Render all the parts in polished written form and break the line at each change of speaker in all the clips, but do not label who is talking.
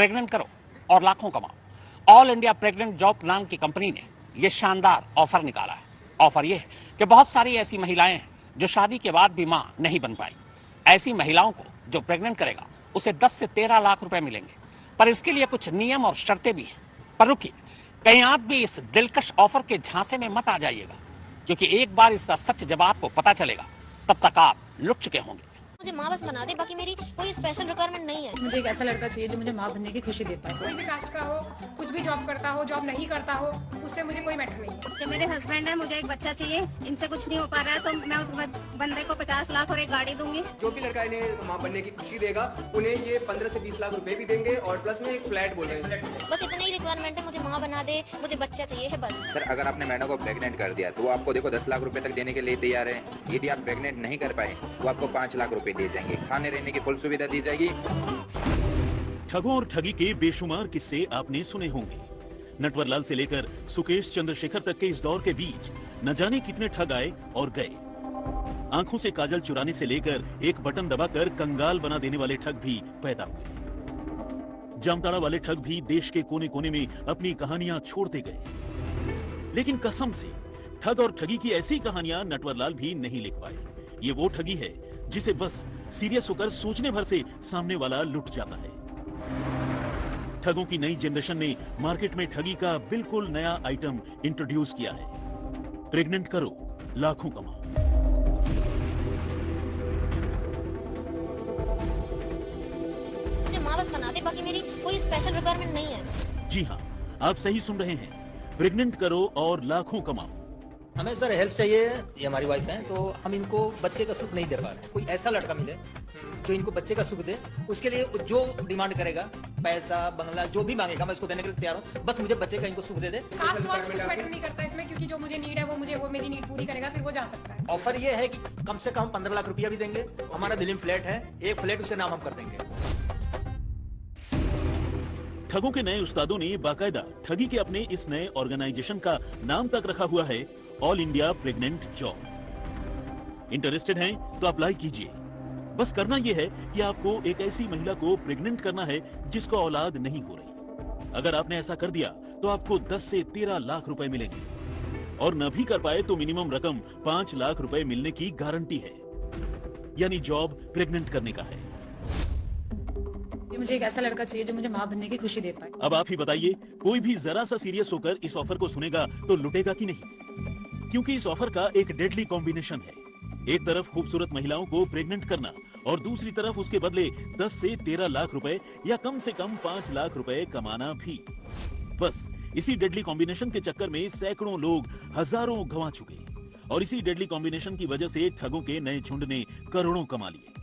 Pregnant करो और लाखों कमाओ। ऑल इंडिया प्रेग्नेंट जॉब नाम की कंपनी ने यह शानदार ऑफर निकाला है। ऑफर यह है कि बहुत सारी ऐसी महिलाएं हैं जो शादी के बाद भी मां नहीं बन पाई। ऐसी महिलाओं को जो प्रेग्नेंट करेगा उसे 10 से 13 लाख रुपए मिलेंगे, पर इसके लिए कुछ नियम और शर्तें भी हैं। पर रुकिए, कहीं आप भी इस दिलकश ऑफर के झांसे में मत आ जाइएगा, क्योंकि एक बार इसका सच जब आपको पता चलेगा तब तक आप लुट चुके होंगे।
मुझे माँ बस बना दे, बाकी मेरी कोई स्पेशल रिक्वायरमेंट नहीं है।
मुझे एक ऐसा लड़का चाहिए जो मुझे माँ बनने की खुशी दे पाए।
कोई भी कास्ट का हो, कुछ भी जॉब करता हो, जॉब नहीं करता हो, उससे मुझे कोई मैटर नहीं है।
कि मेरे हस्बैंड है, मुझे एक बच्चा चाहिए, इनसे कुछ नहीं हो पा रहा है, तो मैं उस बंदे को 50 लाख और एक गाड़ी दूंगी।
जो भी लड़का इन्हें माँ बनने की खुशी देगा उन्हें ये 15 से 20 लाख रुपए भी देंगे और प्लस में एक फ्लैट बोल रहे हैं।
बस इतनी ही रिक्वायरमेंट है, मुझे माँ बना दे, मुझे बच्चा चाहिए है बस।
सर, अगर आपने मैडम को प्रेग्नेंट कर दिया तो वो आपको देखो 10 लाख रुपए तक देने के लिए तैयार है। यदि आप प्रेग्नेंट नहीं कर पाए तो आपको 5 लाख रुपए दिए जाएंगे, खाने रहने की फुल सुविधा दी जाएगी।
ठगों और ठगी के बेशुमार किस्से आपने सुने होंगे। नटवरलाल से लेकर सुकेश चंद्रशेखर तक के इस दौर के बीच न जाने कितने ठग आए और गए। आंखों से काजल चुराने से लेकर एक बटन दबाकर कंगाल बना देने वाले ठग भी पैदा हुए। जामताड़ा वाले ठग भी देश के कोने कोने में अपनी कहानियां छोड़ते गए। लेकिन कसम से ठग और ठगी की ऐसी कहानियां नटवरलाल भी नहीं लिख पाए। ये वो ठगी है जिसे बस सीरियस होकर सोचने भर से सामने वाला लुट जाता है। ठगों की नई जनरेशन ने मार्केट में ठगी का बिल्कुल नया आइटम इंट्रोड्यूस किया है। प्रेग्नेंट करो, लाखों कमाओ।
मुझे माँ बस बना दे, बाकी मेरी कोई स्पेशल रिक्वायरमेंट नहीं है।
जी हाँ, आप सही सुन रहे हैं। प्रेग्नेंट करो और लाखों कमाओ।
हमें सर हेल्प चाहिए, ये हमारी वाइफ है, तो हम इनको बच्चे का सुख नहीं दे पा रहे। कोई ऐसा लड़का मिले जो इनको बच्चे का सुख दे, उसके लिए जो डिमांड करेगा, पैसा बंगला जो भी मांगेगा मैं उसको देने के लिए तैयार हूँ। बस मुझे बच्चे का इनको सुख दे दे।
कास्ट वास्ट कुछ मैटर नहीं करता इसमें, क्योंकि जो मुझे नीड है वो मेरी नीड पूरी करेगा, फिर वो जा सकता है।
ऑफर ये है कि कम से कम 15 लाख रुपया भी देंगे। हमारा दिल्ली में फ्लैट है, एक फ्लैट उसके नाम हम कर देंगे।
ठगों के नए उस्तादों ने बाकायदा ठगी के अपने इस नए ऑर्गेनाइजेशन का नाम तक रखा हुआ है all India pregnant job. Interested हैं तो अप्लाई कीजिए। बस करना यह है कि आपको एक ऐसी महिला को प्रेग्नेंट करना है जिसको औलाद नहीं हो रही। अगर आपने ऐसा कर दिया तो आपको 10 से 13 लाख रुपए मिलेंगे, और न भी कर पाए तो मिनिमम रकम 5 लाख रुपए मिलने की गारंटी है। यानी जॉब प्रेग्नेंट करने का है।
मुझे एक ऐसा लड़का चाहिए जो मुझे माँ बनने की खुशी दे पाए।
अब आप ही बताइए, कोई भी जरा सा सीरियस होकर इस ऑफर को सुनेगा तो लुटेगा कि नहीं? क्योंकि इस ऑफर का एक डेडली कॉम्बिनेशन है। एक तरफ खूबसूरत महिलाओं को प्रेग्नेंट करना और दूसरी तरफ उसके बदले 10 से 13 लाख रुपए या कम से कम 5 लाख रुपए कमाना भी। बस इसी डेडली कॉम्बिनेशन के चक्कर में सैकड़ों लोग हजारों गंवा चुके, और इसी डेडली कॉम्बिनेशन की वजह से ठगों के नए झुंड ने करोड़ों कमा लिए।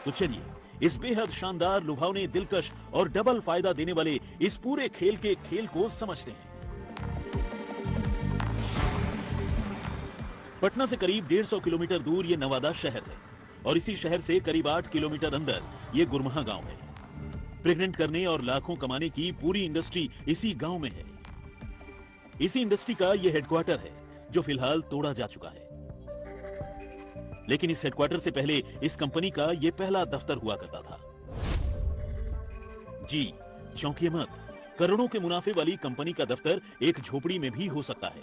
तो चलिए इस बेहद शानदार, लुभावने, दिलकश और डबल फायदा देने वाले इस पूरे खेल के खेल को समझते हैं। पटना से करीब 150 किलोमीटर दूर ये नवादा शहर है, और इसी शहर से करीब 8 किलोमीटर अंदर ये गुरमहा गांव है। प्रेग्नेंट करने और लाखों कमाने की पूरी इंडस्ट्री इसी गांव में है। इसी इंडस्ट्री का ये हेडक्वार्टर है जो फिलहाल तोड़ा जा चुका है। लेकिन इस हेडक्वार्टर से पहले इस कंपनी का ये पहला दफ्तर हुआ करता था। जी चौंकिए मत, करोड़ों के मुनाफे वाली कंपनी का दफ्तर एक झोपड़ी में भी हो सकता है।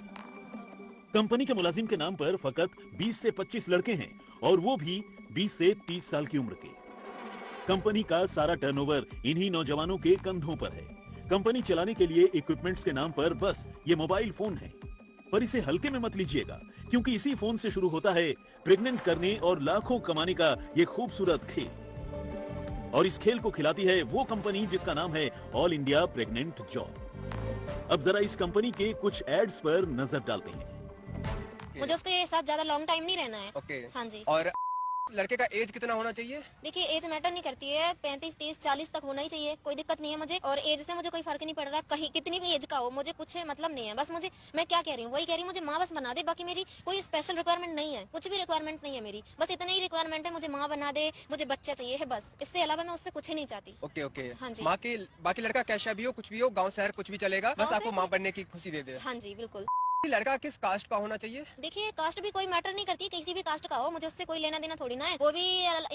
कंपनी के मुलाजिम के नाम पर फकत 20 से 25 लड़के हैं, और वो भी 20 से 30 साल की उम्र के। कंपनी का सारा टर्नओवर इन्हीं नौजवानों के कंधों पर है। कंपनी चलाने के लिए इक्विपमेंट्स के नाम पर बस ये मोबाइल फोन है। पर इसे हल्के में मत लीजिएगा, क्योंकि इसी फोन से शुरू होता है प्रेग्नेंट करने और लाखों कमाने का ये खूबसूरत खेल। और इस खेल को खिलाती है वो कंपनी जिसका नाम है ऑल इंडिया प्रेग्नेंट जॉब। अब जरा इस कंपनी के कुछ एड्स पर नजर डालते हैं।
मुझे उसके साथ ज्यादा लॉन्ग टाइम नहीं रहना है।
ओके।
हाँ जी।
और लड़के का एज कितना होना चाहिए?
देखिए, एज मैटर नहीं करती है, 35, 30, 40 तक होना ही चाहिए, कोई दिक्कत नहीं है मुझे। और एज से मुझे कोई फर्क नहीं पड़ रहा, कहीं कितनी भी एज का हो, मुझे कुछ मतलब नहीं है। बस मुझे, मैं क्या कह रही हूँ वही कह रही हूँ, मुझे माँ बस बना दे, बाकी मेरी कोई स्पेशल रिक्वायरमेंट नहीं है, कुछ भी रिक्वायरमेंट नहीं है मेरी। बस इतनी ही रिक्वायरमेंट है, मुझे माँ बना दे, मुझे बच्चा चाहिए है बस। इससे अलावा मैं उससे कुछ ही नहीं चाहती।
Okay okay.
हाँ जी।
माँ की, बाकी लड़का कैसा भी हो, कुछ भी हो, गाँव शहर कुछ भी चलेगा, बस आपको माँ बनने की खुशी दे दे।
हाँ जी बिल्कुल।
लड़का किस कास्ट का होना चाहिए?
देखिए कास्ट भी कोई मैटर नहीं करती, किसी भी कास्ट का हो, मुझे उससे कोई लेना देना थोड़ी ना है। वो भी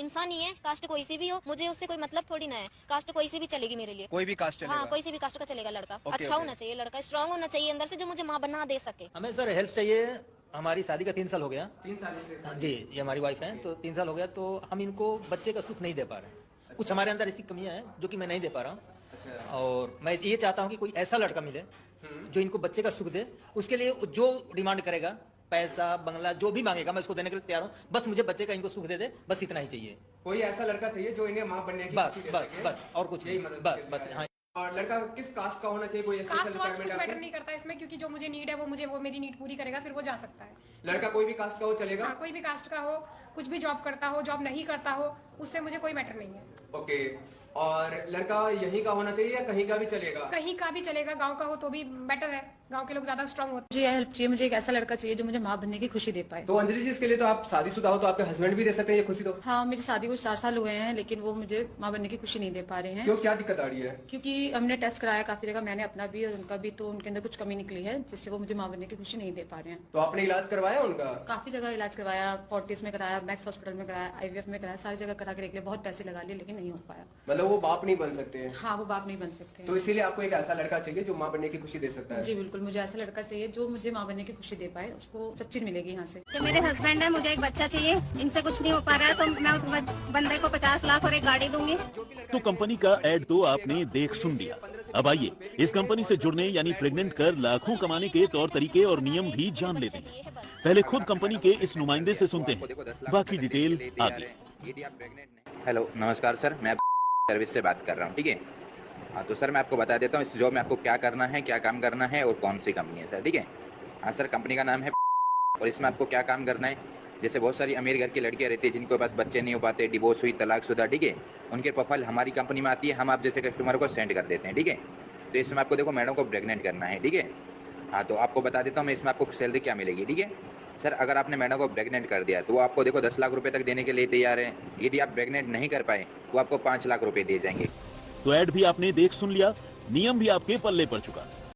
इंसान ही है, कास्ट कोई सी भी हो, मुझे उससे कोई मतलब थोड़ी ना है। कास्ट कोई सी भी चलेगी मेरे लिए।
कोई भी कास्ट चलेगा?
हाँ, कोई सी भी कास्ट का चलेगा लड़का। अच्छा होना चाहिए, लड़का स्ट्रांग होना चाहिए अंदर से, जो मुझे माँ बना दे सके।
हमें सर हेल्प चाहिए। हमारी शादी का 3 साल हो गया।
3 साल से?
हाँ जी, ये हमारी वाइफ है। तो 3 साल हो गया, तो हम इनको बच्चे का सुख नहीं दे पा रहे हैं। कुछ हमारे अंदर ऐसी कमियां हैं जो कि मैं नहीं दे पा रहा हूँ। और मैं ये चाहता हूँ कि कोई ऐसा लड़का मिले जो इनको बच्चे का सुख दे। उसके लिए जो डिमांड करेगा, पैसा बंगला जो भी मांगेगा, मैं उसको देने के लिए तैयार हूँ। बस मुझे बच्चे का इनको सुख दे दे, बस इतना ही चाहिए।
कोई ऐसा लड़का चाहिए जो इन्हें माँ बनने की
बस
खुशी दे
बस
सके।
बस और कुछ
यही
नहीं।
मदद
बस
के
बस
लिए
हाँ।
और लड़का किस कास्ट का होना चाहिए? कोई
कास्ट
स्पेशल
वास्ट कुछ
रिक्वायरमेंट
मैटर
आपकी?
नहीं करता इसमें, क्योंकि जो मुझे नीड है वो मेरी नीड पूरी करेगा, फिर वो जा सकता है।
लड़का कोई भी कास्ट का हो चलेगा?
हाँ, कोई भी कास्ट का हो, कुछ भी जॉब करता हो, जॉब नहीं करता हो, उससे मुझे कोई मैटर नहीं है।
ओके। और लड़का यहीं का होना चाहिए या कहीं का भी चलेगा?
कहीं का भी चलेगा, गांव का हो तो भी बेटर है। गांव के लोग ज्यादा स्ट्रांग होते
मुझे हेल्प चाहिए, मुझे एक ऐसा लड़का चाहिए जो मुझे माँ बनने की खुशी दे पाए।
तो अंजलि जी, इसके लिए तो आप शादीशुदा हो, तो आपके हस्बैंड भी दे सकते हैं ये खुशी? तो
हाँ, मेरी शादी को 4 साल हुए हैं, लेकिन वो मुझे माँ बनने की खुशी नहीं दे पा रहे हैं।
क्यों, क्या दिक्कत आ रही है?
क्योंकि हमने टेस्ट कराया काफी जगह, मैंने अपना भी और उनका भी, तो उनके अंदर कुछ कमी निकली है जिससे वो मुझे माँ बनने की खुशी नहीं दे पा रहे हैं।
तो आपने इलाज करवाया उनका?
काफी जगह इलाज करवाया, फोर्टिस में कराया, मैक्स हॉस्पिटल में कराया, IVF में कराया, सारी जगह करा के देख लिया, बहुत पैसे लगा लिए, लेकिन नहीं हो पाया।
मतलब वो बाप नहीं बन सकते?
हाँ, वो बाप नहीं बन सकते।
तो इसीलिए आपको एक ऐसा लड़का चाहिए जो माँ बनने की खुशी दे सकता है?
जी बिल्कुल, मुझे ऐसा लड़का चाहिए जो मुझे माँ बनने की खुशी दे पाए, उसको सब चीज मिलेगी यहाँ से।
कि मेरे हस्बैंड है, मुझे एक बच्चा चाहिए, इनसे कुछ नहीं हो पा रहा है, तो मैं उस बंदे को 50 लाख और एक गाड़ी दूंगी।
तो कंपनी का ऐड तो आपने देख सुन लिया। अब आइए इस कंपनी से जुड़ने यानी प्रेग्नेंट कर लाखों कमाने के तौर तरीके और नियम भी जान लेते हैं। पहले खुद कंपनी के इस नुमाइंदे से सुनते हैं, बाकी डिटेल आगे।
यदि आप प्रेग्नेंट नहीं। हेलो, नमस्कार सर, मैं सर्विस से बात कर रहा हूँ, ठीक है। हाँ, तो सर मैं आपको बता देता हूँ इस जॉब में आपको क्या करना है, क्या काम करना है और कौन सी कंपनी है सर, ठीक है। हाँ सर, कंपनी का नाम है और इसमें आपको क्या काम करना है, जैसे बहुत सारी अमीर घर की लड़कियां रहती है जिनके पास बच्चे नहीं हो पाते, डिवोर्स हुई, तलाकशुदा, ठीक है। उनके प्रोफाइल हमारी कंपनी में आती है, हम आप जैसे कस्टमर को सेंड कर देते हैं, ठीक है। तो इसमें आपको देखो मैडम को प्रेग्नेंट करना है, ठीक है। हाँ, तो आपको बता देता हूँ मैं इसमें आपको सैलरी क्या मिलेगी, ठीक है। सर अगर आपने मैडम को प्रेग्नेंट कर दिया तो वो आपको देखो 10 लाख रुपए तक देने के लिए तैयार है। यदि आप प्रेग्नेंट नहीं कर पाए वो आपको 5 लाख रुपए दे जाएंगे।
तो ऐड भी आपने देख सुन लिया, नियम भी आपके पल्ले पड़ चुका।